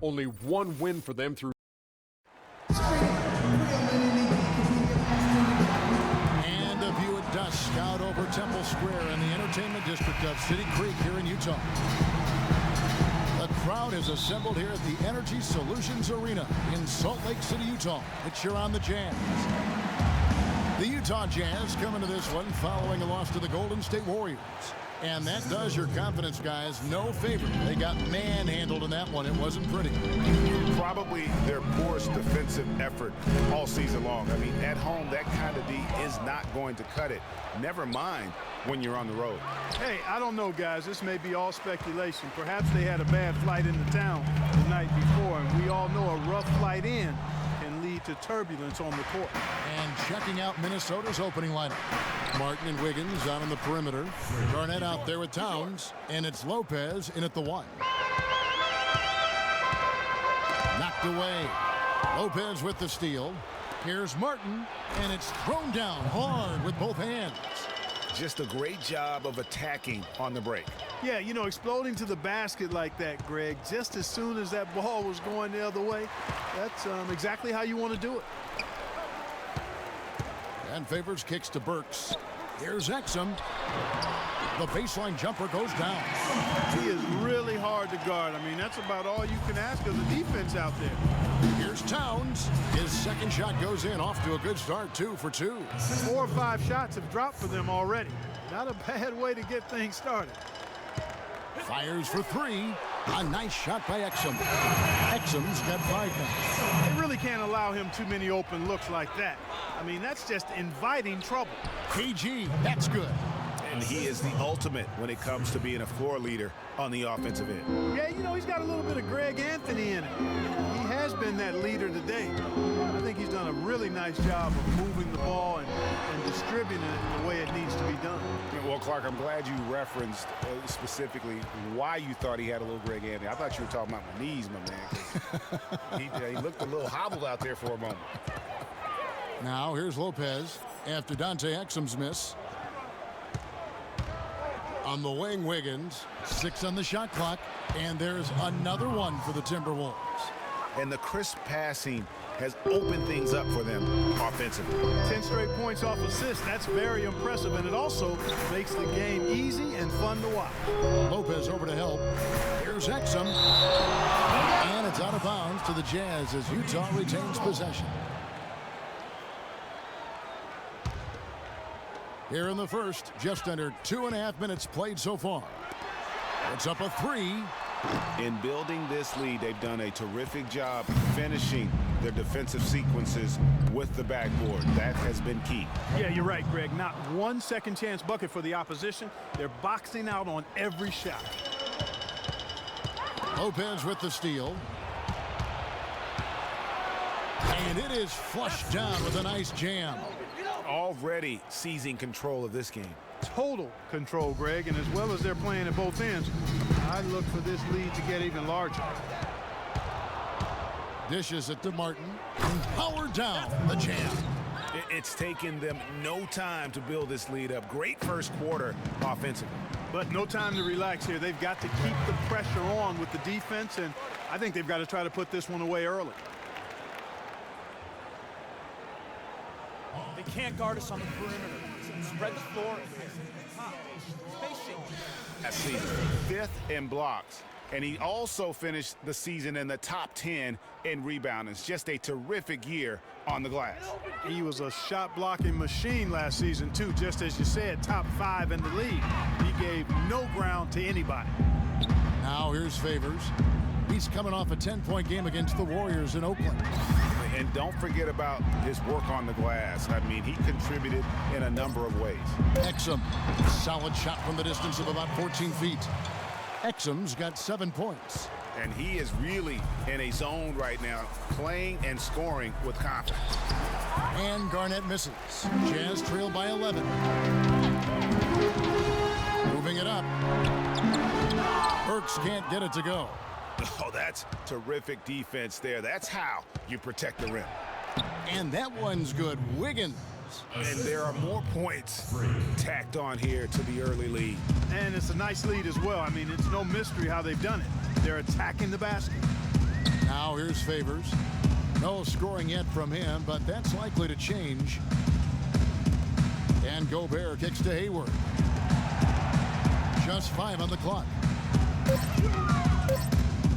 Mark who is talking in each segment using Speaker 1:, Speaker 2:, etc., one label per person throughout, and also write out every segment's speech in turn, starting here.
Speaker 1: Only one win for them through.
Speaker 2: And a view at dusk out over Temple Square in the entertainment district of City Creek here in Utah. The crowd has assembled here at the Energy Solutions Arena in Salt Lake City, Utah. It's cheer on the Jazz. The Utah Jazz come into this one following a loss to the Golden State Warriors. And that does your confidence guys no favor. They got manhandled in that one. It wasn't pretty.
Speaker 3: Probably their poorest defensive effort all season long. I mean, at home, that kind of D is not going to cut it. Never mind when you're on the road.
Speaker 4: Hey, I don't know, guys. This may be all speculation. Perhaps they had a bad flight into town the night before, and we all know a rough flight in can lead to turbulence on the court.
Speaker 2: And checking out Minnesota's opening lineup. Martin and Wiggins out on the perimeter. Garnett out there with Towns. And it's Lopez in at the 1. Knocked away. Lopez with the steal. Here's Martin. And it's thrown down hard with both hands.
Speaker 3: Just a great job of attacking on the break.
Speaker 4: Yeah, you know, exploding to the basket like that, Greg, just as soon as that ball was going the other way, that's exactly how you want to do it.
Speaker 2: And Favors kicks to Burks. Here's Exum. The baseline jumper goes down.
Speaker 4: He is really hard to guard. I mean, that's about all you can ask of the defense out there.
Speaker 2: Here's Towns. His second shot goes in, off to a good start, 2 for 2.
Speaker 4: 4 or 5 shots have dropped for them already. Not a bad way to get things started.
Speaker 2: Fires for 3. A nice shot by Exum. Exum's got 5 now.
Speaker 4: They really can't allow him too many open looks like that. I mean, that's just inviting trouble.
Speaker 2: KG, that's good.
Speaker 3: And he is the ultimate when it comes to being a floor leader on the offensive end.
Speaker 4: Yeah, you know, he's got a little bit of Greg Anthony in him. He has been that leader today. I think he's done a really nice job of moving the ball and distributing it the way it needs to be done.
Speaker 3: Well, Clark, I'm glad you referenced specifically why you thought he had a little Greg Anthony. I thought you were talking about my knees, my man. He looked a little hobbled out there for a moment.
Speaker 2: Now here's Lopez after Dante Exum's miss. On the wing, Wiggins. 6 on the shot clock. And there's another one for the Timberwolves.
Speaker 3: And the crisp passing has opened things up for them offensively.
Speaker 4: 10 straight points off assists. That's very impressive. And it also makes the game easy and fun to watch.
Speaker 2: Lopez over to help. Here's Exum. And it's out of bounds to the Jazz as Utah retains possession. Here in the first, just under 2.5 minutes played so far. It's up a 3.
Speaker 3: In building this lead, they've done a terrific job finishing their defensive sequences with the backboard. That has been key.
Speaker 4: Yeah, you're right, Greg. Not one second chance bucket for the opposition. They're boxing out on every shot.
Speaker 2: Lopez with the steal. And it is flushed down with a nice jam.
Speaker 3: Already seizing control of this game.
Speaker 4: Total control, Greg, and as well as they're playing at both ends, I look for this lead to get even larger.
Speaker 2: Dishes it to Martin. And powered down the jam.
Speaker 3: It's taken them no time to build this lead up. Great first quarter offensively.
Speaker 4: But no time to relax here. They've got to keep the pressure on with the defense, and I think they've got to try to put this one away early.
Speaker 5: They can't guard us on the perimeter. Spread the floor.
Speaker 3: That season, 5th in blocks. And he also finished the season in the top 10 in rebounding. It's just a terrific year on the glass.
Speaker 4: He was a shot blocking machine last season too, just as you said, top 5 in the league. He gave no ground to anybody.
Speaker 2: Now here's Favors. He's coming off a 10-point game against the Warriors in Oakland.
Speaker 3: And don't forget about his work on the glass. I mean, he contributed in a number of ways.
Speaker 2: Exum, solid shot from the distance of about 14 feet. Exum's got 7 points.
Speaker 3: And he is really in a zone right now, playing and scoring with confidence.
Speaker 2: And Garnett misses. Jazz trail by 11. Moving it up. Burks can't get it to go.
Speaker 3: Oh, that's terrific defense there. That's how you protect the rim.
Speaker 2: And that one's good. Wiggins.
Speaker 3: And there are more points tacked on here to the early lead.
Speaker 4: And it's a nice lead as well. I mean, it's no mystery how they've done it. They're attacking the basket.
Speaker 2: Now here's Favors. No scoring yet from him, but that's likely to change. And Gobert kicks to Hayward. Just 5 on the clock.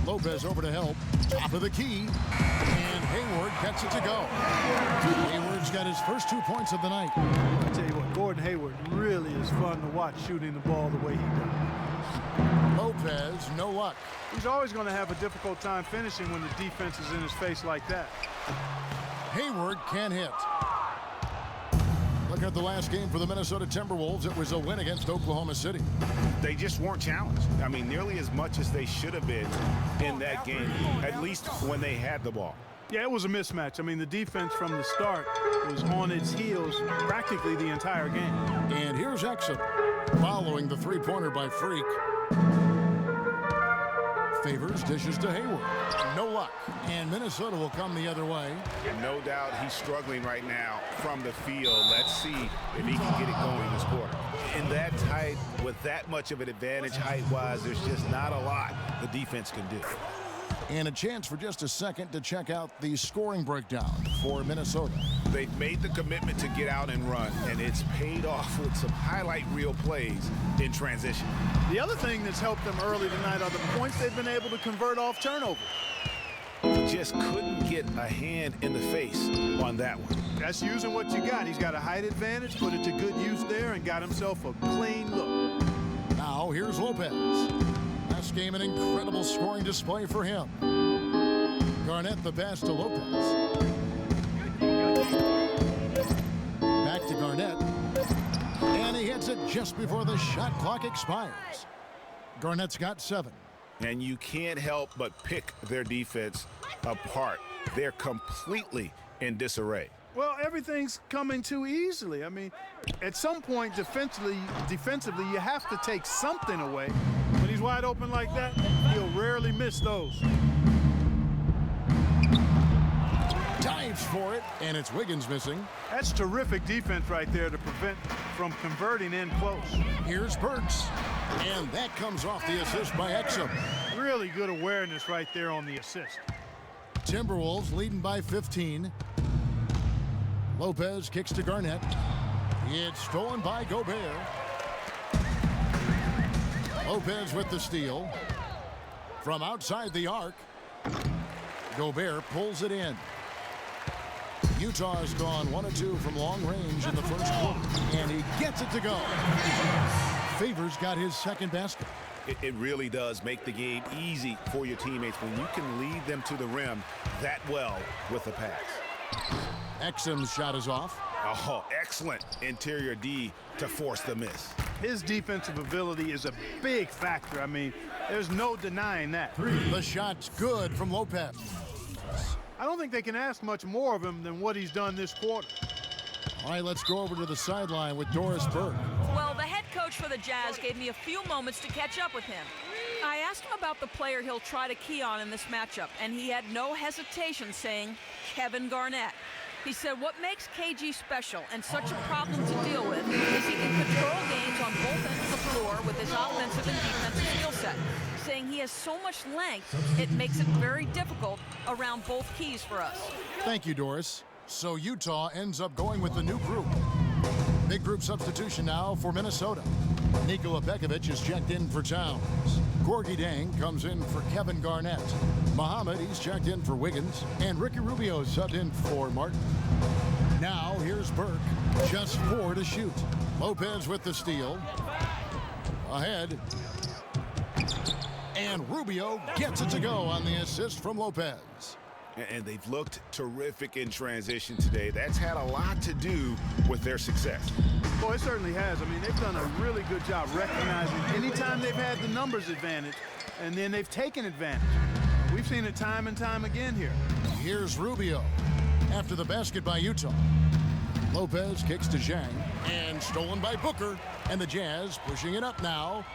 Speaker 2: Lopez over to help. Top of the key. And Hayward gets it to go. Hayward's got his first 2 points of the night.
Speaker 4: I tell you what, Gordon Hayward really is fun to watch shooting the ball the way he does.
Speaker 2: Lopez, no luck.
Speaker 4: He's always going to have a difficult time finishing when the defense is in his face like that.
Speaker 2: Hayward can't hit. Look at the last game for the Minnesota Timberwolves. It was a win against Oklahoma City.
Speaker 3: They just weren't challenged. I mean, nearly as much as they should have been in that game, at least when they had the ball.
Speaker 4: Yeah, it was a mismatch. I mean, the defense from the start was on its heels practically the entire game.
Speaker 2: And here's Exum following the three-pointer by Freak. Favors dishes to Hayward. No luck. And Minnesota will come the other way.
Speaker 3: And no doubt he's struggling right now from the field. Let's see if he can get it going this quarter. In that tight, with that much of an advantage height-wise, there's just not a lot the defense can do.
Speaker 2: And a chance for just a second to check out the scoring breakdown for Minnesota.
Speaker 3: They've made the commitment to get out and run, and it's paid off with some highlight reel plays in transition.
Speaker 4: The other thing that's helped them early tonight are the points they've been able to convert off turnover.
Speaker 3: He just couldn't get a hand in the face on that one.
Speaker 4: That's using what you got. He's got a height advantage, put it to good use there, and got himself a clean look.
Speaker 2: Now here's Lopez. Last game, an incredible scoring display for him. Garnett the pass to Lopez. Back to Garnett. And he hits it just before the shot clock expires. Garnett's got 7.
Speaker 3: And you can't help but pick their defense apart. They're completely in disarray.
Speaker 4: Well, everything's coming too easily. I mean, at some point defensively, you have to take something away. When he's wide open like that, he'll rarely miss those.
Speaker 2: Dives for it, and it's Wiggins missing.
Speaker 4: That's terrific defense right there to prevent from converting in close.
Speaker 2: Here's Burks, and that comes off the assist by Exum.
Speaker 4: Really good awareness right there on the assist.
Speaker 2: Timberwolves leading by 15. Lopez kicks to Garnett. It's stolen by Gobert. Lopez with the steal. From outside the arc, Gobert pulls it in. Utah has gone 1 of 2 from long range in the first quarter, and he gets it to go. Favors got his second basket.
Speaker 3: It really does make the game easy for your teammates when you can lead them to the rim that well with a pass.
Speaker 2: Exum's shot is off.
Speaker 3: Oh, excellent interior D to force the miss.
Speaker 4: His defensive ability is a big factor. I mean, there's no denying that.
Speaker 2: The shot's good from Lopez.
Speaker 4: I don't think they can ask much more of him than what he's done this quarter.
Speaker 2: All right, let's go over to the sideline with Doris Burke.
Speaker 6: Well, the head coach for the Jazz gave me a few moments to catch up with him. I asked him about the player he'll try to key on in this matchup, and he had no hesitation saying Kevin Garnett. He said what makes KG special and such a problem to deal with is he can control games on both ends of the floor with his offensive and defensive skill set, saying he has so much length it makes it very difficult around both keys for us.
Speaker 2: Thank you, Doris. So Utah ends up going with the new group. Big group substitution now for Minnesota. Nikola Bekovic is checked in for Towns. Gorgie Dang comes in for Kevin Garnett. Muhammad, he's checked in for Wiggins. And Ricky Rubio subbed in for Martin. Now here's Burke. Just 4 to shoot. Lopez with the steal. Ahead. And Rubio gets it to go on the assist from Lopez.
Speaker 3: And they've looked terrific in transition today. That's had a lot to do with their success.
Speaker 4: Well, it certainly has. I mean, they've done a really good job recognizing anytime they've had the numbers advantage, and then they've taken advantage. We've seen it time and time again here.
Speaker 2: Here's Rubio after the basket by Utah. Lopez kicks to Zhang, and stolen by Booker, and the Jazz pushing it up now.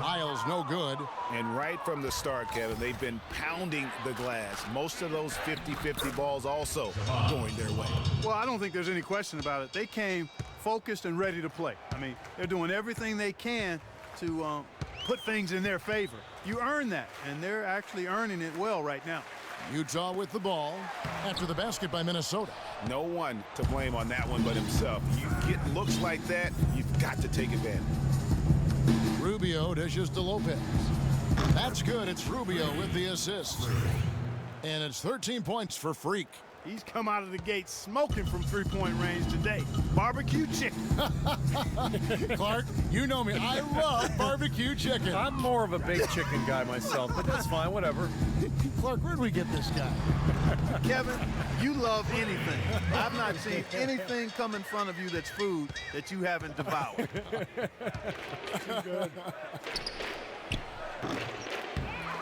Speaker 2: Isles no good.
Speaker 3: And right from the start, Kevin, they've been pounding the glass. Most of those 50-50 balls also going their way.
Speaker 4: Well, I don't think there's any question about it. They came focused and ready to play. I mean, they're doing everything they can to put things in their favor. You earn that, and they're actually earning it well right now.
Speaker 2: Utah with the ball after the basket by Minnesota.
Speaker 3: No one to blame on that one but himself. You get looks like that, you've got to take advantage.
Speaker 2: Rubio dishes to Lopez. That's good. It's Rubio with the assist. And it's 13 points for Freak.
Speaker 4: He's come out of the gate smoking from three-point range today. Barbecue chicken.
Speaker 2: Clark, you know me. I love barbecue chicken.
Speaker 1: I'm more of a baked chicken guy myself, but that's fine, whatever.
Speaker 2: Clark, where'd we get this guy?
Speaker 4: Kevin, you love anything. I've not seen anything come in front of you that's food that you haven't devoured.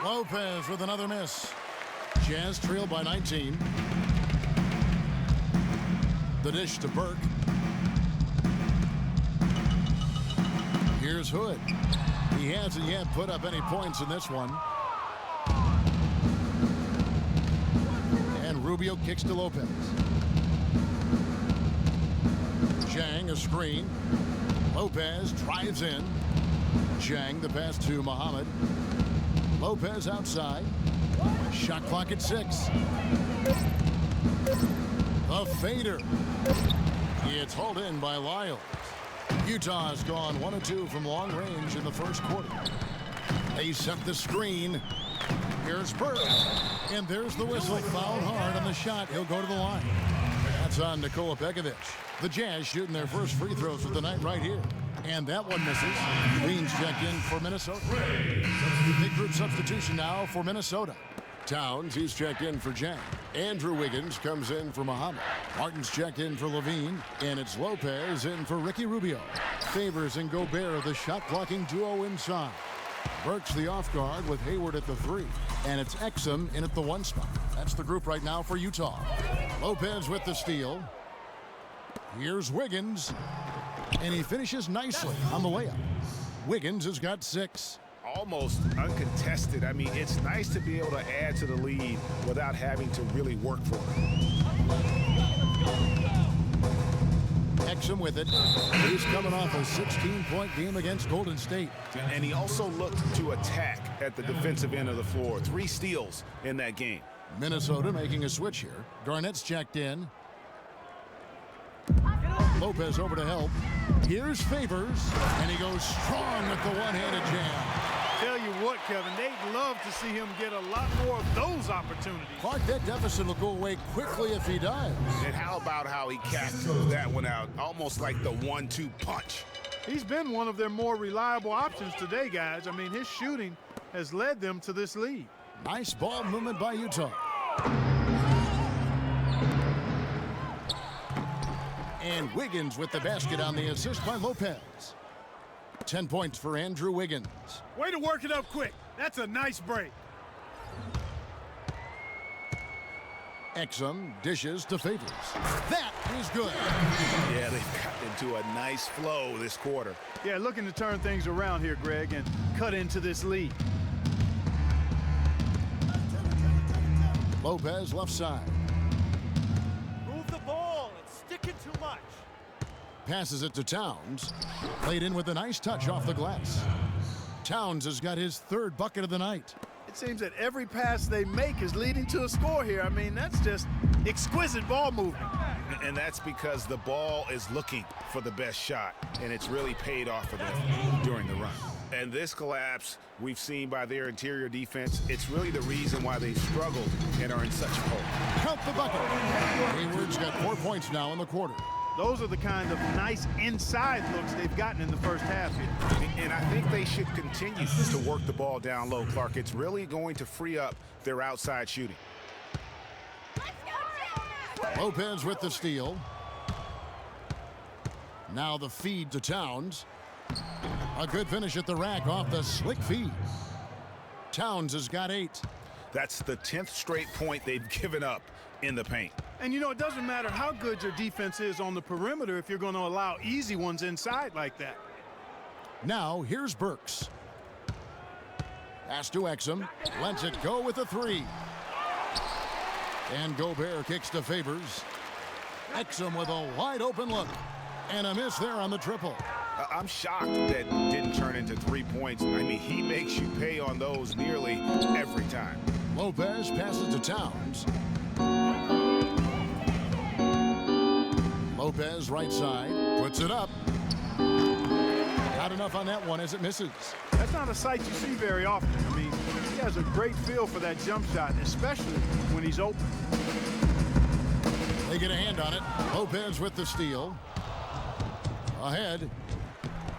Speaker 2: Lopez with another miss. Jazz trail by 19. The dish to Burke. Here's Hood. He hasn't yet put up any points in this one. And Rubio kicks to Lopez. Zhang a screen. Lopez drives in. Zhang the pass to Muhammad. Lopez outside. Shot clock at 6. The fader. It's hauled in by Lyles. Utah has gone 1 of 2 from long range in the first quarter. They set the screen. Here's Burke. And there's the whistle. Fouled hard on the shot. He'll go to the line. That's on Nikola Pekovic. The Jazz shooting their first free throws of the night right here. And that one misses. Beans checked in for Minnesota. Big group substitution now for Minnesota. Towns, he's checked in for Zhang. Andrew Wiggins comes in for Muhammad. Martin's checked in for Levine. And it's Lopez in for Ricky Rubio. Favors and Gobert, the shot-blocking duo inside. Burke's the off guard with Hayward at the 3. And it's Exum in at the 1 spot. That's the group right now for Utah. Lopez with the steal. Here's Wiggins. And he finishes nicely on the layup. Wiggins has got 6.
Speaker 3: Almost uncontested. I mean, it's nice to be able to add to the lead without having to really work for it.
Speaker 2: Exum with it. He's coming off a 16-point game against Golden State.
Speaker 3: And he also looked to attack at the defensive end of the floor. 3 steals in that game.
Speaker 2: Minnesota making a switch here. Garnett's checked in. Lopez over to help. Here's Favors. And he goes strong with the one-handed jam.
Speaker 4: Tell you what, Kevin, they'd love to see him get a lot more of those opportunities.
Speaker 2: Clark, that deficit will go away quickly if he does.
Speaker 3: And how about how he capped that one out? Almost like the 1-2 punch.
Speaker 4: He's been one of their more reliable options today, guys. I mean, his shooting has led them to this lead.
Speaker 2: Nice ball movement by Utah. And Wiggins with the basket on the assist by Lopez. 10 points for Andrew Wiggins.
Speaker 4: Way to work it up quick. That's a nice break.
Speaker 2: Exum dishes to Favors. That is good.
Speaker 3: Yeah, they've gotten into a nice flow this quarter.
Speaker 4: Yeah, looking to turn things around here, Greg, and cut into this lead.
Speaker 2: Lopez left side.
Speaker 5: Move the ball and stick it too much.
Speaker 2: Passes it to Towns. Played in with a nice touch off the glass. Towns has got his 3rd bucket of the night.
Speaker 4: It seems that every pass they make is leading to a score here. I mean, that's just exquisite ball movement.
Speaker 3: And that's because the ball is looking for the best shot, and it's really paid off for them during the run. And this collapse we've seen by their interior defense, it's really the reason why they've struggled and are in such a hole.
Speaker 2: Count the bucket. Hayward's got 4 points now in the quarter.
Speaker 4: Those are the kind of nice inside looks they've gotten in the first half here.
Speaker 3: And I think they should continue to work the ball down low, Clark. It's really going to free up their outside shooting.
Speaker 2: Lopez with the steal. Now the feed to Towns. A good finish at the rack off the slick feed. Towns has got 8.
Speaker 3: That's the 10th straight point they've given up in the paint.
Speaker 4: And, you know, it doesn't matter how good your defense is on the perimeter if you're going to allow easy ones inside like that.
Speaker 2: Now, here's Burks. Pass to Exum. Lets it go with a 3. And Gobert kicks to Favors. Exum with a wide open look. And a miss there on the triple.
Speaker 3: I'm shocked that didn't turn into 3 points. I mean, he makes you pay on those nearly every time.
Speaker 2: Lopez passes to Towns. Lopez right side, puts it up. Not enough on that one as it misses.
Speaker 4: That's not a sight you see very often. I mean, he has a great feel for that jump shot, especially when he's open.
Speaker 2: They get a hand on it. Lopez with the steal. Ahead.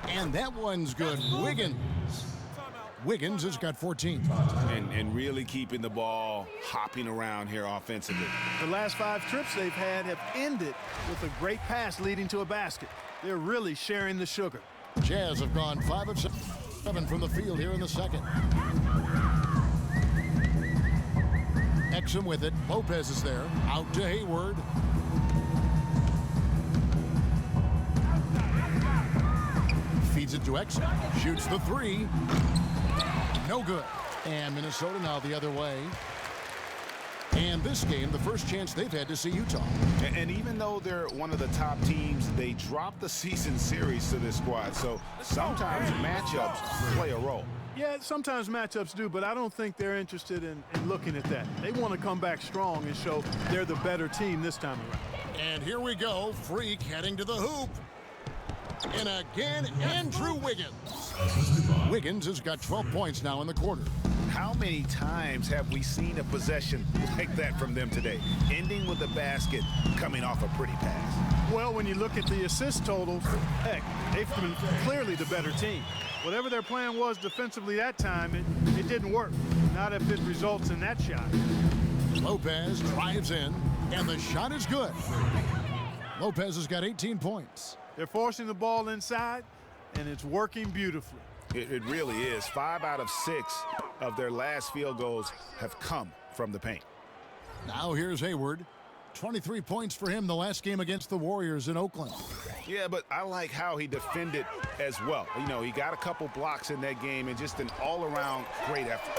Speaker 2: And that one's good. Wiggins has got 14.
Speaker 3: And really keeping the ball hopping around here offensively.
Speaker 4: The last 5 trips they've had have ended with a great pass leading to a basket. They're really sharing the sugar.
Speaker 2: Jazz have gone 5 of 7 from the field here in the second. Exum with it. Lopez is there. Out to Hayward. Feeds it to Exum. Shoots the 3. No good. And Minnesota now the other way. And this game, the first chance they've had to see Utah.
Speaker 3: And even though they're one of the top teams, they dropped the season series to this squad. So sometimes matchups play a role.
Speaker 4: Yeah, sometimes matchups do, but I don't think they're interested in looking at that. They want to come back strong and show they're the better team this time around.
Speaker 2: And here we go. Freak heading to the hoop. And again, Andrew Wiggins. Wiggins has got 12 points now in the quarter.
Speaker 3: How many times have we seen a possession like that from them today? Ending with a basket, coming off a pretty pass.
Speaker 4: Well, when you look at the assist totals, heck, they've been clearly the better team. Whatever their plan was defensively that time, it didn't work. Not if it results in that shot.
Speaker 2: Lopez drives in, and the shot is good. Lopez has got 18 points.
Speaker 4: They're forcing the ball inside, and it's working beautifully.
Speaker 3: It really is. 5 out of 6 of their last field goals have come from the paint.
Speaker 2: Now here's Hayward. 23 points for him the last game against the Warriors in Oakland.
Speaker 3: Yeah, but I like how he defended as well. You know, he got a couple blocks in that game and just an all-around great effort.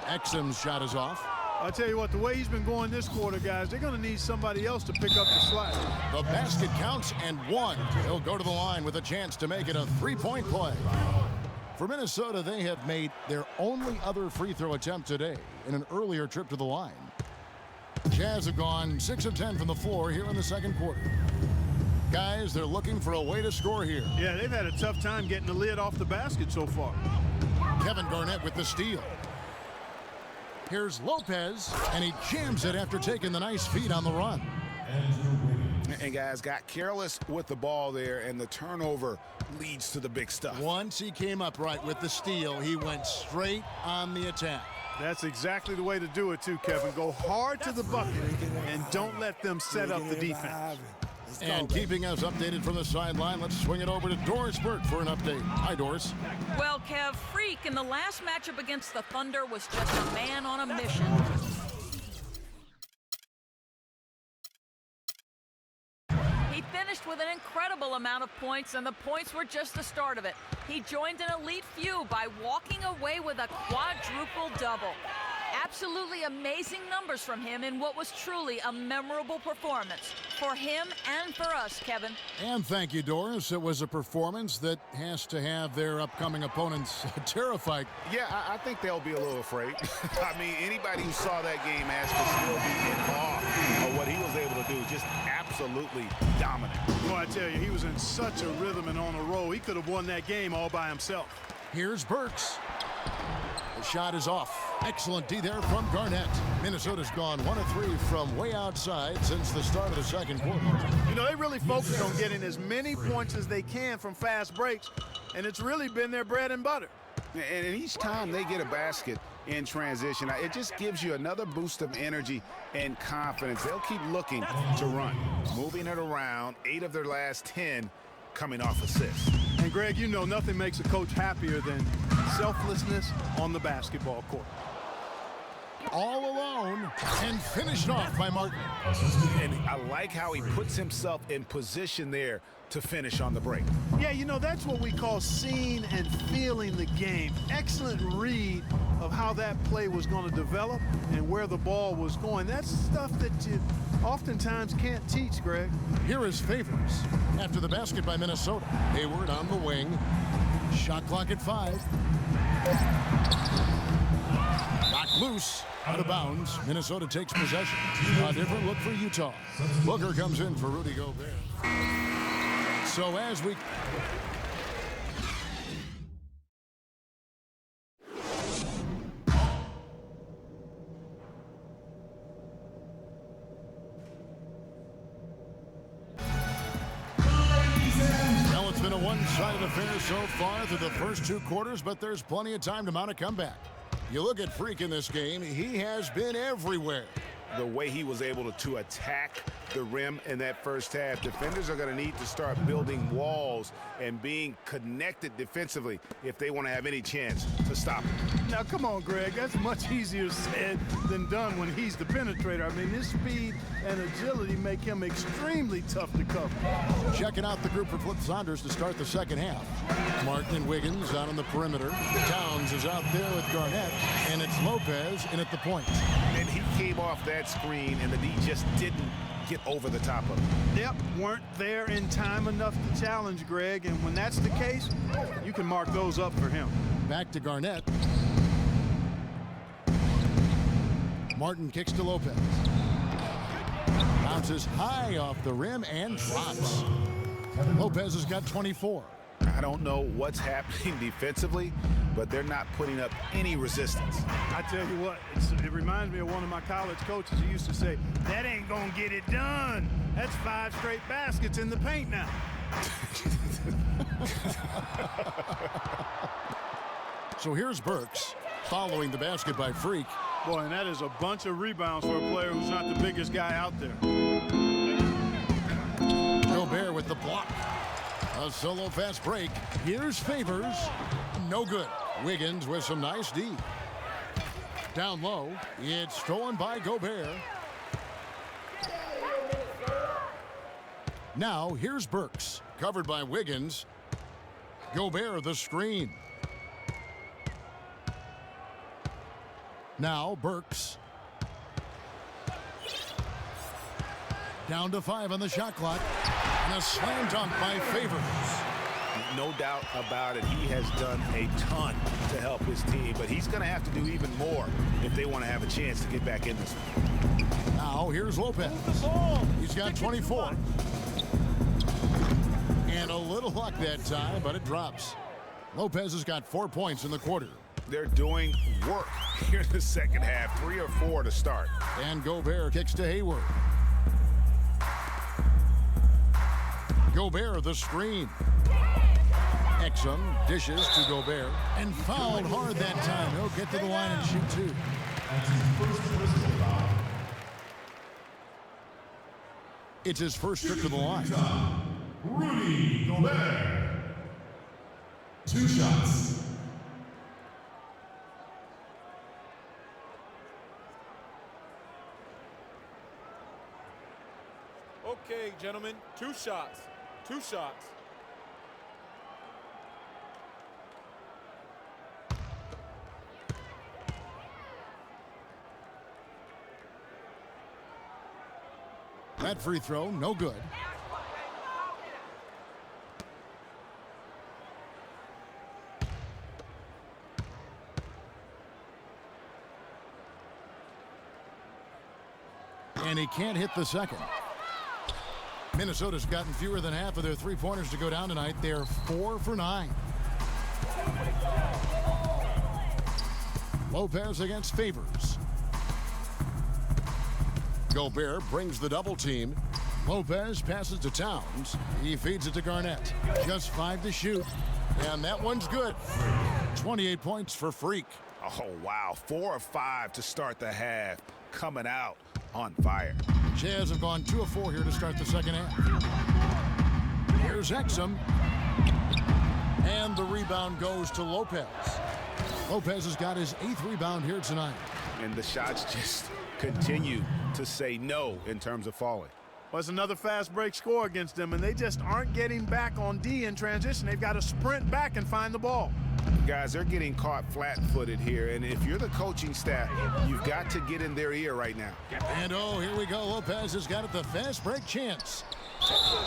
Speaker 2: Exum's shot is off.
Speaker 4: I'll tell you what, the way he's been going this quarter, guys, they're going to need somebody else to pick up the slack.
Speaker 2: The basket counts and 1. He'll go to the line with a chance to make it a 3-point play. For Minnesota, they have made their only other free throw attempt today in an earlier trip to the line. Jazz have gone 6 of 10 from the floor here in the second quarter. Guys, they're looking for a way to score here.
Speaker 4: Yeah, they've had a tough time getting the lid off the basket so far.
Speaker 2: Kevin Garnett with the steal. Here's Lopez, and he jams it after taking the nice feed on the run.
Speaker 3: And guys got careless with the ball there, and the turnover leads to the big stuff.
Speaker 2: Once he came up right with the steal, he went straight on the attack.
Speaker 4: That's exactly the way to do it too, Kevin. Go hard to the bucket and don't let them set up the defense.
Speaker 2: And keeping us updated from the sideline, let's swing it over to Doris Burke for an update. Hi, Doris.
Speaker 6: Well, Kev, Freak in the last matchup against the Thunder was just a man on a mission. He finished with an incredible amount of points, and the points were just the start of it. He joined an elite few by walking away with a quadruple double. Absolutely amazing numbers from him in what was truly a memorable performance for him and for us, Kevin.
Speaker 2: And thank you, Doris. It was a performance that has to have their upcoming opponents terrified.
Speaker 3: Yeah, I think they'll be a little afraid. I mean, anybody who saw that game has to still be in awe of what he was able to do. Just absolutely dominant.
Speaker 4: Well, I tell you, he was in such a rhythm and on a roll. He could have won that game all by himself.
Speaker 2: Here's Burks. The shot is off. Excellent D there from Garnett. Minnesota's gone 1 of 3 from way outside since the start of the second quarter.
Speaker 4: You know, they really focus on getting as many points as they can from fast breaks, and it's really been their bread and butter.
Speaker 3: And each time they get a basket in transition, it just gives you another boost of energy and confidence. They'll keep looking to run, moving it around. 8 of their last 10 coming off assists.
Speaker 4: And Greg, you know nothing makes a coach happier than selflessness on the basketball court.
Speaker 2: all alone and finished off by Martin.
Speaker 3: And I like how he puts himself in position there to finish on the break.
Speaker 4: Yeah, you know, that's what we call seeing and feeling the game. Excellent read of how that play was going to develop and where the ball was going. That's stuff that you oftentimes can't teach, Greg.
Speaker 2: Here is Favors after the basket by Minnesota. Hayward on the wing. Shot clock at 5. Knocked loose. Out of bounds. Minnesota takes possession. A different look for Utah. Booker comes in for Rudy Gobert. So as we... Well, it's been a one-sided affair so far through the first 2 quarters, but there's plenty of time to mount a comeback. You look at Freak in this game, he has been everywhere.
Speaker 3: The way he was able to attack the rim in that first half, defenders are going to need to start building walls and being connected defensively if they want to have any chance to stop him.
Speaker 4: Now, come on, Greg. That's much easier said than done when he's the penetrator. I mean, his speed and agility make him extremely tough to cover.
Speaker 2: Checking out the group for Flip Saunders to start the second half. Martin and Wiggins out on the perimeter. Towns is out there with Garnett, and it's Lopez in at the point.
Speaker 3: And he came off that screen, and the D just didn't get over the top of him.
Speaker 4: Yep, weren't there in time enough to challenge Greg, and when that's the case, you can mark those up for him.
Speaker 2: Back to Garnett. Martin kicks to Lopez. Bounces high off the rim and drops. Lopez has got 24.
Speaker 3: I don't know what's happening defensively, but they're not putting up any resistance.
Speaker 4: I tell you what, it reminds me of one of my college coaches who used to say, that ain't gonna get it done. That's 5 straight baskets in the paint now.
Speaker 2: So here's Burks following the basket by Freak.
Speaker 4: Boy, and that is a bunch of rebounds for a player who's not the biggest guy out there.
Speaker 2: Gobert with the block. A solo fast break. Here's Favors. No good. Wiggins with some nice D. Down low. It's stolen by Gobert. Now here's Burks. Covered by Wiggins. Gobert the screen. Now Burks. Down to 5 on the shot clock. And a slam dunk by Favors.
Speaker 3: No doubt about it. He has done a ton to help his team, but he's going to have to do even more if they want to have a chance to get back in this one.
Speaker 2: Now here's Lopez. He's got 24. And a little luck that time, but it drops. Lopez has got 4 points in the quarter.
Speaker 3: They're doing work here in the second half. 3 or 4 to start.
Speaker 2: And Gobert kicks to Hayward. Gobert the screen. Exum dishes to Gobert and fouled hard that time. He'll get to the line and shoot 2. It's his first trip to the line.
Speaker 7: Rudy Gobert. 2 shots.
Speaker 5: Okay, gentlemen, 2 shots. 2 shots.
Speaker 2: That free throw, no good. And he can't hit the second. Minnesota's gotten fewer than half of their 3-pointers to go down tonight. They're 4 for 9. Lopez against Favors. Gobert brings the double team. Lopez passes to Towns. He feeds it to Garnett. Just 5 to shoot. And that one's good. 28 points for Freak.
Speaker 3: Oh, wow. 4 of 5 to start the half. Coming out on fire.
Speaker 2: Jazz have gone 2 of 4 here to start the second half. Here's Exum. And the rebound goes to Lopez. Lopez has got his 8th rebound here tonight.
Speaker 3: And the shots just continue to say no in terms of falling.
Speaker 4: Well, it's another fast break score against them, and they just aren't getting back on D in transition. They've got to sprint back and find the ball.
Speaker 3: Guys, they're getting caught flat-footed here, and if you're the coaching staff, you've got to get in their ear right now.
Speaker 2: And oh, here we go. Lopez has got it, the fast break chance.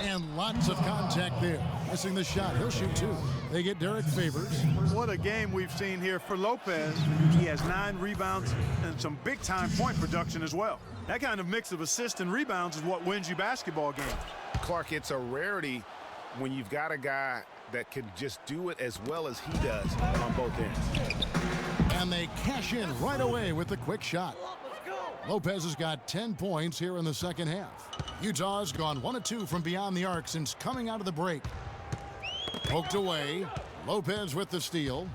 Speaker 2: And lots of contact there. Missing the shot. He'll shoot 2. They get Derek Favors.
Speaker 4: What a game we've seen here for Lopez. He has 9 rebounds and some big-time point production as well. That kind of mix of assists and rebounds is what wins you basketball games.
Speaker 3: Clark, it's a rarity when you've got a guy that can just do it as well as he does on both ends.
Speaker 2: And they cash in right away with the quick shot. Lopez has got 10 points here in the second half. Utah's gone 1 of 2 from beyond the arc since coming out of the break. Poked away. Lopez with the steal.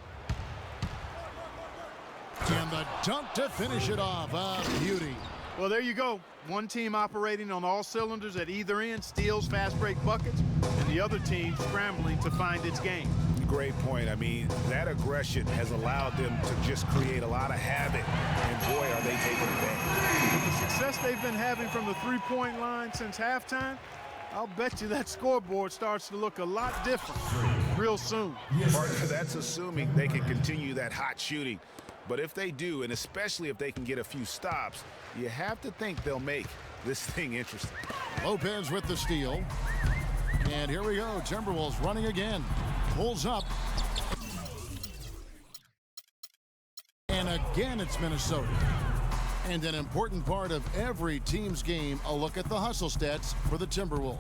Speaker 2: And the dunk to finish it off. A beauty.
Speaker 4: Well, there you go. One team operating on all cylinders at either end, steals, fast break buckets, and the other team scrambling to find its game.
Speaker 3: Great point. I mean, that aggression has allowed them to just create a lot of havoc, and boy, are they taking advantage.
Speaker 4: With the success they've been having from the three-point line since halftime, I'll bet you that scoreboard starts to look a lot different real soon.
Speaker 3: Partner, that's assuming they can continue that hot shooting. But if they do, and especially if they can get a few stops, you have to think they'll make this thing interesting.
Speaker 2: Lopez with the steal. And here we go. Timberwolves running again. Pulls up. And again, it's Minnesota. And an important part of every team's game, a look at the hustle stats for the Timberwolves.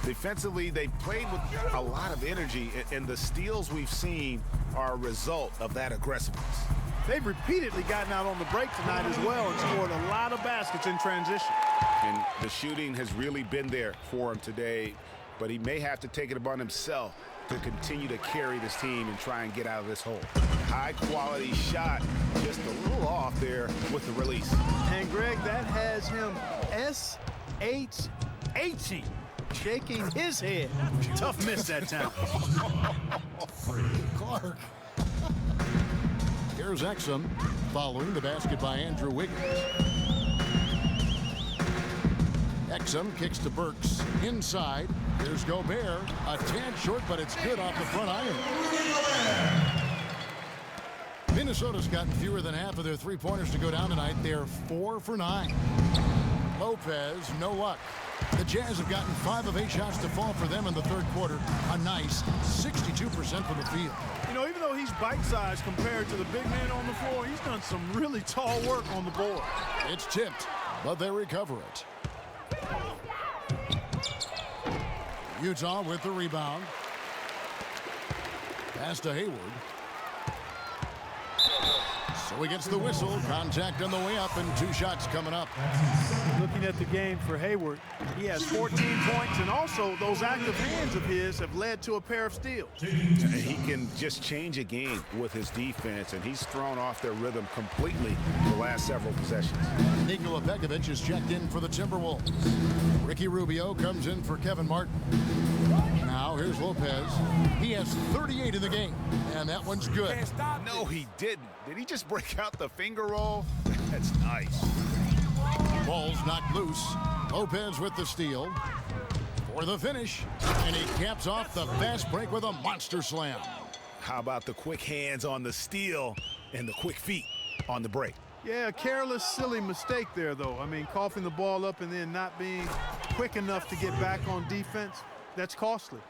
Speaker 3: Defensively, they've played with a lot of energy, and the steals we've seen are a result of that aggressiveness.
Speaker 4: They've repeatedly gotten out on the break tonight as well and scored a lot of baskets in transition.
Speaker 3: And the shooting has really been there for him today, but he may have to take it upon himself to continue to carry this team and try and get out of this hole. High-quality shot, just a little off there with the release.
Speaker 4: And, Greg, that has him S-H-H-ing, shaking his head. Tough miss that time.
Speaker 2: Clark. Here's Exum following the basket by Andrew Wiggins. Exum kicks to Burks inside. Here's Gobert. A tad short, but it's good off the front iron. Minnesota's gotten fewer than half of their three-pointers to go down tonight. They're 4 for 9. Lopez, no luck. The Jazz have gotten 5 of 8 shots to fall for them in the third quarter. A nice 62% from the field.
Speaker 4: You know, even though he's bite-sized compared to the big man on the floor, he's done some really tall work on the board.
Speaker 2: It's tipped, but they recover it. Utah with the rebound. Pass to Hayward. So he gets the whistle. Contact on the way up, and 2 shots coming up.
Speaker 4: Looking at the game for Hayward, he has 14 points, and also those active hands of his have led to a pair of steals.
Speaker 3: He can just change a game with his defense, and he's thrown off their rhythm completely the last several possessions.
Speaker 2: Nikola Pekovic is checked in for the Timberwolves. Ricky Rubio comes in for Kevin Martin. Now here's Lopez. He has 38 in the game, and that one's good.
Speaker 3: No, he didn't. Did he just break out the finger roll? That's nice.
Speaker 2: Ball's knocked loose. Lopez with the steal for the finish, and he caps off the fast break with a monster slam.
Speaker 3: How about the quick hands on the steal and the quick feet on the break?
Speaker 4: Yeah, a careless, silly mistake there, though. I mean, coughing the ball up and then not being quick enough to get back on defense, that's costly.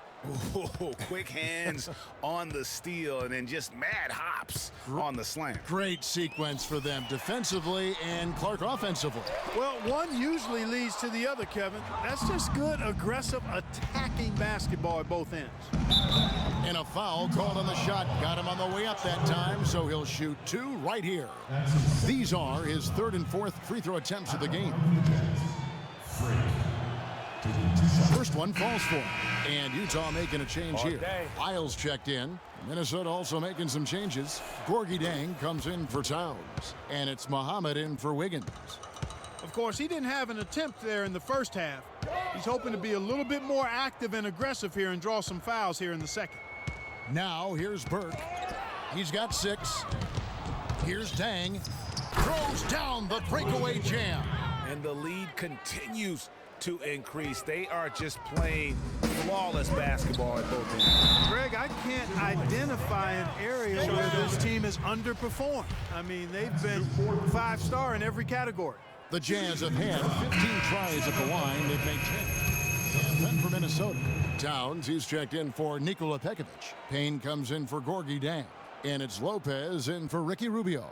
Speaker 3: Ooh, quick hands on the steal and then just mad hops on the slam.
Speaker 2: Great sequence for them defensively and Clark offensively.
Speaker 4: Well, one usually leads to the other, Kevin. That's just good, aggressive, attacking basketball at both ends.
Speaker 2: And a foul called on the shot. Got him on the way up that time, so he'll shoot 2 right here. These are his 3rd and 4th free throw attempts of the game. First one falls for him. And Utah making a change here. Lyles checked in. Minnesota also making some changes. Gorgie Dang comes in for Towns. And it's Muhammad in for Wiggins.
Speaker 4: Of course, he didn't have an attempt there in the first half. He's hoping to be a little bit more active and aggressive here and draw some fouls here in the second.
Speaker 2: Now here's Burke. He's got 6. Here's Dang. Throws down the breakaway jam.
Speaker 3: And the lead continues to increase. They are just playing flawless basketball at both ends.
Speaker 4: Greg, I can't identify an area where this team has underperformed. I mean, they've been 5-star in every category.
Speaker 2: The Jazz have had 15 tries at the line. They've made 10. And then for Minnesota. Towns, he's checked in for Nikola Pekovic. Payne comes in for Gorgui Dieng. And it's Lopez in for Ricky Rubio.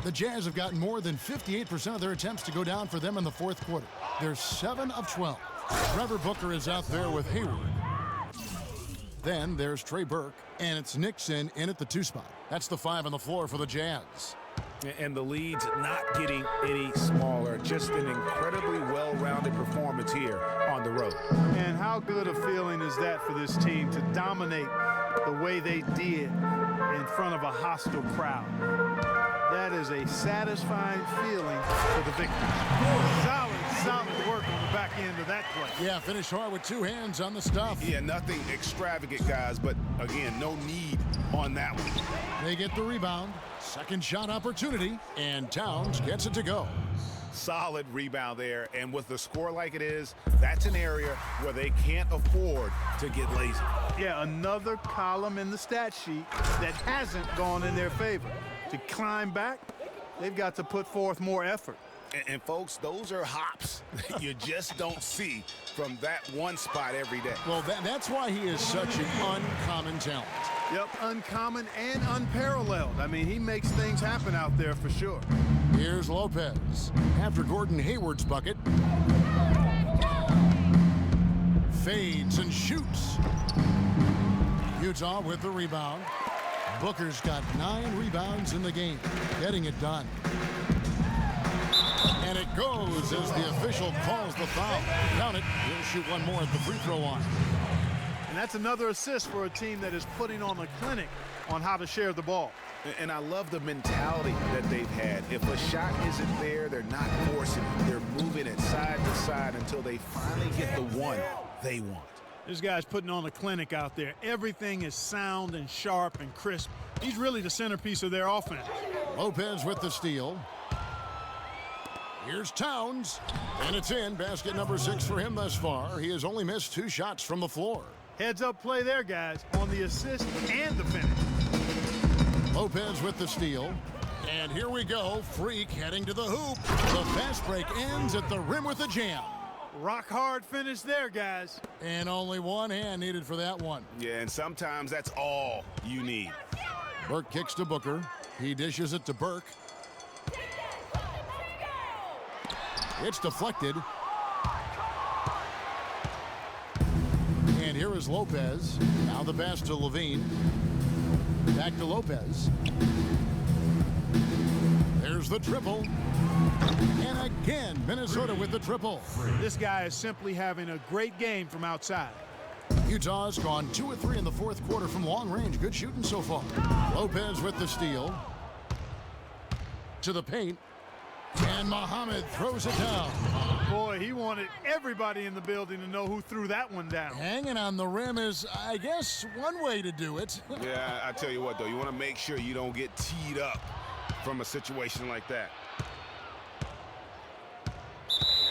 Speaker 2: The Jazz have gotten more than 58% of their attempts to go down for them in the fourth quarter. They're 7 of 12. Trevor Booker is out there with Hayward. Then there's Trey Burke, and it's Nixon in at the 2 spot. That's the 5 on the floor for the Jazz.
Speaker 3: And the lead's not getting any smaller. Just an incredibly well-rounded performance here on the road.
Speaker 4: And how good a feeling is that for this team to dominate the way they did in front of a hostile crowd? That is a satisfying feeling for the victors. Solid work on the back end of that play.
Speaker 2: Yeah, finish hard with 2 hands on the stuff.
Speaker 3: Yeah, nothing extravagant, guys, but again, no need on that one.
Speaker 2: They get the rebound. Second shot opportunity, and Towns gets it to go.
Speaker 3: Solid rebound there, and with the score like it is, that's an area where they can't afford to get lazy.
Speaker 4: Yeah, another column in the stat sheet that hasn't gone in their favor. To climb back, they've got to put forth more effort.
Speaker 3: And folks, those are hops that you just don't see from that one spot every day.
Speaker 2: Well, that's why he is such an uncommon talent.
Speaker 4: Yep, uncommon and unparalleled. I mean, he makes things happen out there for sure.
Speaker 2: Here's Lopez. After Gordon Hayward's bucket. Fades and shoots. Utah with the rebound. Booker's got 9 rebounds in the game, getting it done. And it goes as the official calls the foul. Count it. He'll shoot one more at the free throw line.
Speaker 4: And that's another assist for a team that is putting on a clinic on how to share the ball.
Speaker 3: And I love the mentality that they've had. If a shot isn't there, they're not forcing it. They're moving it side to side until they finally get the one they want.
Speaker 4: This guy's putting on a clinic out there. Everything is sound and sharp and crisp. He's really the centerpiece of their offense.
Speaker 2: Lopez with the steal. Here's Towns, and it's in. Basket number 6 for him thus far. He has only missed 2 shots from the floor.
Speaker 4: Heads up play there, guys, on the assist and the finish.
Speaker 2: Lopez with the steal. And here we go. Freak heading to the hoop. The fast break ends at the rim with a jam.
Speaker 4: Rock hard finish there, guys.
Speaker 2: And only one hand needed for that one.
Speaker 3: Yeah, and sometimes that's all you need.
Speaker 2: Burke kicks to Booker. He dishes it to Burke. It's deflected. And here is Lopez. Now the pass to Levine. Back to Lopez. There's the triple. And again, Minnesota with the triple.
Speaker 4: This guy is simply having a great game from outside.
Speaker 2: Utah's gone 2 of 3 in the fourth quarter from long range. Good shooting so far. Lopez with the steal. To the paint. And Muhammad throws it down.
Speaker 4: Boy, he wanted everybody in the building to know who threw that one down.
Speaker 2: Hanging on the rim is, I guess, one way to do it.
Speaker 3: Yeah, I tell you what, though, you want to make sure you don't get teed up from a situation like that.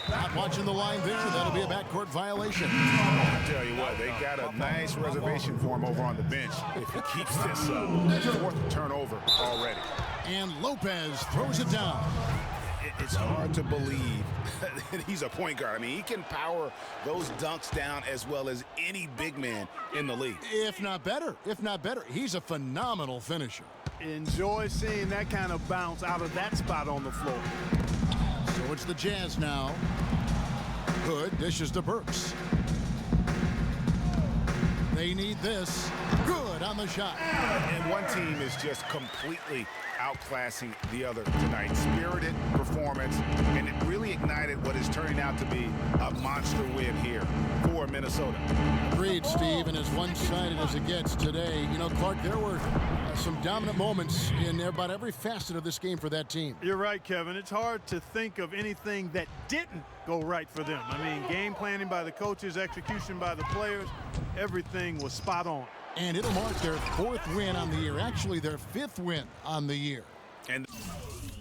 Speaker 2: Not watching the line there. That'll be a backcourt violation.
Speaker 3: I tell you what, they got a nice reservation for him over on the bench if he keeps this up. 4th turnover already.
Speaker 2: And Lopez throws it down.
Speaker 3: It's hard to believe that he's a point guard. I mean, he can power those dunks down as well as any big man in the league.
Speaker 2: If not better. If not better. He's a phenomenal finisher.
Speaker 4: Enjoy seeing that kind of bounce out of that spot on the floor.
Speaker 2: So it's the Jazz now. Hood dishes to Burks. They need this. Good on the shot.
Speaker 3: And one team is just completely outclassing the other tonight. Spirited performance, and it really ignited what is turning out to be a monster win here for Minnesota.
Speaker 2: Agreed, Steve, and as one-sided as it gets today. You know, Clark, there were Some dominant moments in about every facet of this game for that team.
Speaker 4: You're right, Kevin. It's hard to think of anything that didn't go right for them. I mean, game planning by the coaches, execution by the players, everything was spot on.
Speaker 2: And it'll mark their 4th win on the year, actually their 5th win on the year.
Speaker 3: And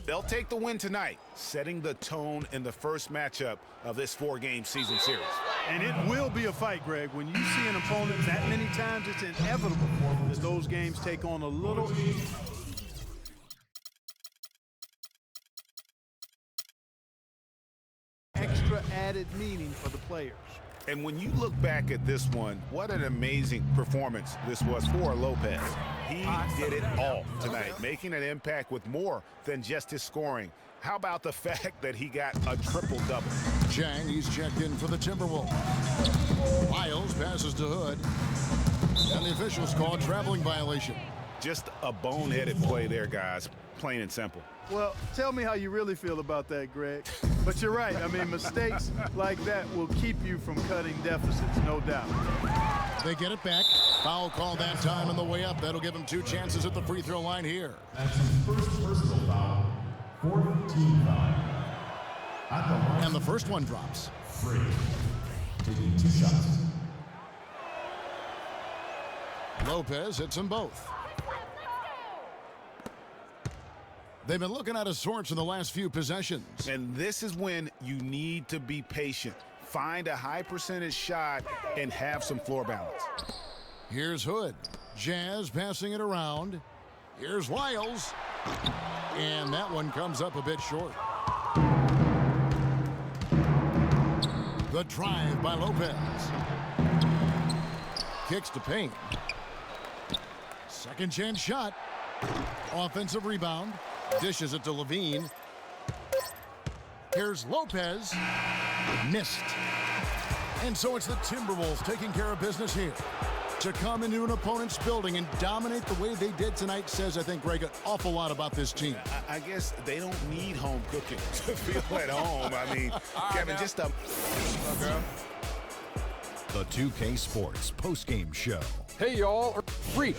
Speaker 3: they'll take the win tonight, setting the tone in the first matchup of this 4-game season series.
Speaker 4: And it will be a fight, Greg. When you see an opponent that many times, it's inevitable that those games take on a little extra added meaning for the players.
Speaker 3: And when you look back at this one, what an amazing performance this was for Lopez. He did it all tonight, making an impact with more than just his scoring. How about the fact that he got a triple-double?
Speaker 2: Chang, he's checked in for the Timberwolves. Lyles passes to Hood. And the officials call a traveling violation.
Speaker 3: Just a boneheaded play there, guys. Plain and simple.
Speaker 4: Well, tell me how you really feel about that, Greg. But you're right. I mean, mistakes like that will keep you from cutting deficits, no doubt.
Speaker 2: They get it back. Foul call that time on the way up. That'll give them 2 chances at the free throw line here.
Speaker 7: That's his first personal foul. 4th team foul. At the line.
Speaker 2: And the first one drops.
Speaker 7: Free. Taking 2 shots.
Speaker 2: Lopez hits them both. They've been looking out of sorts in the last few possessions.
Speaker 3: And this is when you need to be patient. Find a high percentage shot and have some floor balance.
Speaker 2: Here's Hood. Jazz passing it around. Here's Lyles. And that one comes up a bit short. The drive by Lopez. Kicks to Payne. Second chance shot. Offensive rebound. Dishes it to Levine. Here's Lopez. Missed. And so it's the Timberwolves taking care of business here. To come into an opponent's building and dominate the way they did tonight says, I think, Greg, an awful lot about this team.
Speaker 3: I guess they don't need home cooking to feel at home. I mean, Kevin, just a...
Speaker 1: The 2K Sports postgame show.
Speaker 8: Hey, y'all. Freak.